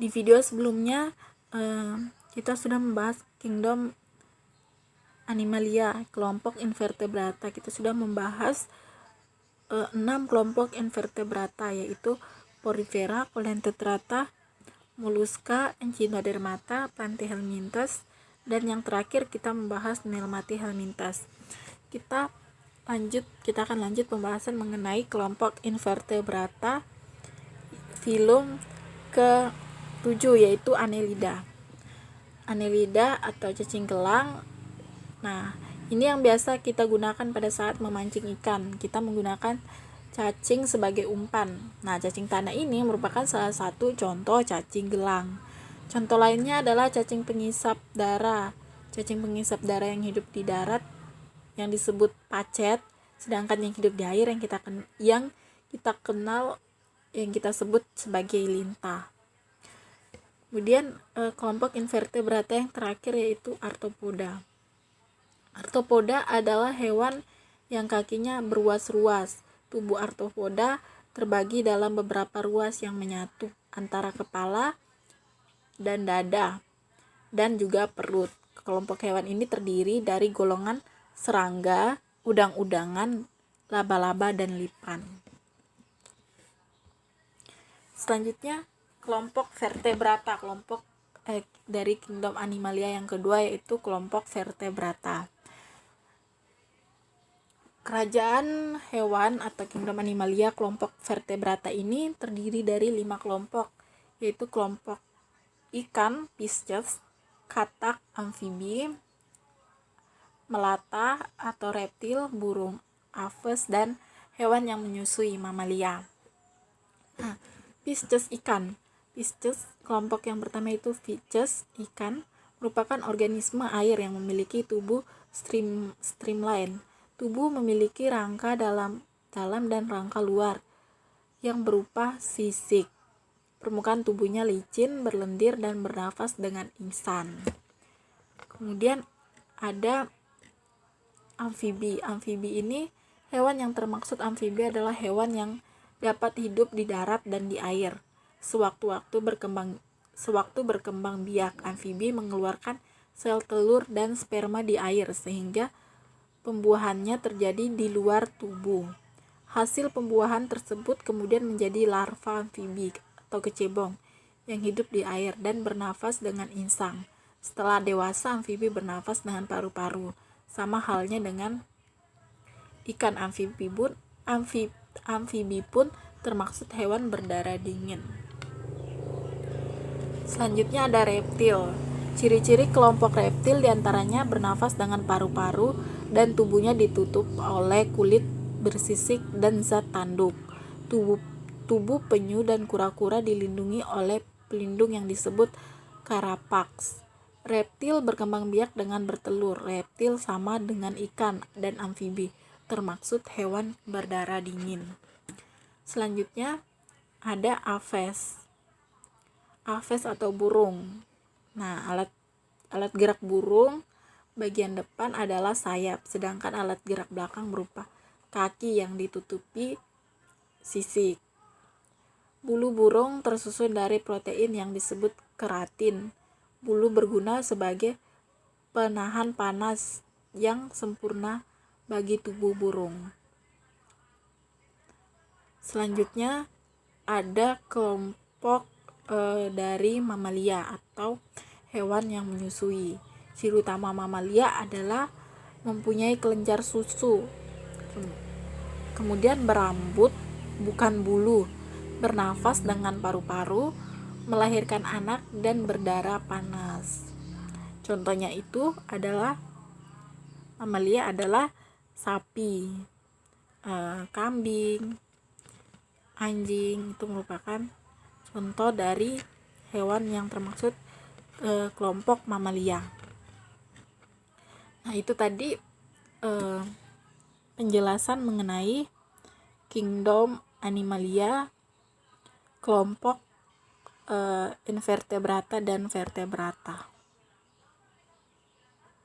Di video sebelumnya kita sudah membahas kingdom Animalia, kelompok invertebrata. Kita sudah membahas 6 kelompok invertebrata, yaitu Porifera, Coledotetrata, Mollusca, Echinodermata, Platyhelminthes, dan yang terakhir kita membahas Nelmathyhelminthes. Kita akan lanjut pembahasan mengenai kelompok invertebrata filum ke-7, yaitu Annelida. Annelida atau cacing gelang. Nah, ini yang biasa kita gunakan pada saat memancing ikan. Kita menggunakan cacing sebagai umpan. Nah, cacing tanah ini merupakan salah satu contoh cacing gelang. Contoh lainnya adalah cacing pengisap darah. Cacing pengisap darah yang hidup di darat yang disebut pacet, sedangkan yang hidup di air yang kita sebut sebagai lintah. Kemudian kelompok invertebrata yang terakhir yaitu Arthropoda. Arthropoda adalah hewan yang kakinya berruas-ruas. Tubuh arthropoda terbagi dalam beberapa ruas yang menyatu antara kepala dan dada dan juga perut. Kelompok hewan ini terdiri dari golongan serangga, udang-udangan, laba-laba, dan lipan. Selanjutnya kelompok vertebrata, dari kingdom Animalia yang kedua yaitu kelompok vertebrata. Kerajaan hewan atau kingdom Animalia kelompok vertebrata ini terdiri dari 5 kelompok, yaitu kelompok ikan, Pisces, katak, amfibi, melata atau reptil, burung, aves, dan hewan yang menyusui, mamalia. Nah, Pisces ikan. Pisces, kelompok yang pertama itu Pisces ikan, merupakan organisme air yang memiliki tubuh streamline. Tubuh memiliki rangka dalam dan rangka luar yang berupa sisik. Permukaan tubuhnya licin, berlendir, dan bernafas dengan insang. Kemudian ada amfibi. Amfibi ini hewan yang termaksud amfibi adalah hewan yang dapat hidup di darat dan di air. Sewaktu berkembang biak, amfibi mengeluarkan sel telur dan sperma di air sehingga pembuahannya terjadi di luar tubuh. Hasil pembuahan tersebut kemudian menjadi larva amfibi atau kecebong yang hidup di air dan bernafas dengan insang. Setelah dewasa, amfibi bernafas dengan paru-paru. Sama halnya dengan ikan. Amfibi pun termaksud hewan berdarah dingin. Selanjutnya ada reptil. Ciri-ciri kelompok reptil diantaranya bernafas dengan paru-paru dan tubuhnya ditutup oleh kulit bersisik dan zat tanduk. Tubuh penyu dan kura-kura dilindungi oleh pelindung yang disebut carapax. Reptil berkembang biak dengan bertelur. Reptil sama dengan ikan dan amfibi, termaksud hewan berdarah dingin. Selanjutnya ada aves. Aves atau burung. Nah, alat gerak burung bagian depan adalah sayap, sedangkan alat gerak belakang berupa kaki yang ditutupi sisik. Bulu burung tersusun dari protein yang disebut keratin. Bulu berguna sebagai penahan panas yang sempurna bagi tubuh burung. Selanjutnya ada kelompok dari mamalia atau hewan yang menyusui. Ciri utama mamalia adalah mempunyai kelenjar susu, kemudian berambut bukan bulu, bernafas dengan paru-paru, melahirkan anak, dan berdarah panas. Contohnya itu adalah mamalia adalah sapi, kambing, anjing. Itu merupakan contoh dari hewan yang termaksud kelompok mamalia. Nah, itu tadi penjelasan mengenai kingdom Animalia, kelompok invertebrata dan vertebrata.